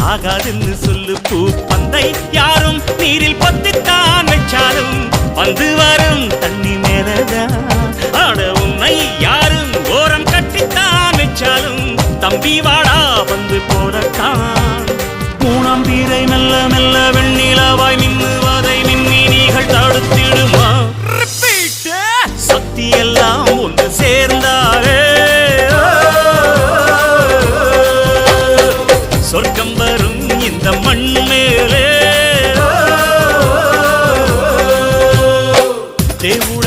ஆகாதுன்னு சொல்லு பூ பந்தை யாரும் நீரில் பொத்தித்தான் வச்சாலும் வந்து வரும் தண்ணி மேலதான் ஆட உன்னை யாரும் ஓரம் கட்டித்தான் வச்சாலும் தம்பி வாடா வந்து போறத்தான் மூணாம் பீரை மெல்ல மெல்ல வெண்ணிலவாய் மின்னுவதை மின்மினிகள் தடுத்திடுமா சக்தி எல்லாம் ஒன்று சேர்ந்தாரே சொர்க்கம் வரும் இந்த மண் மேலே தேவு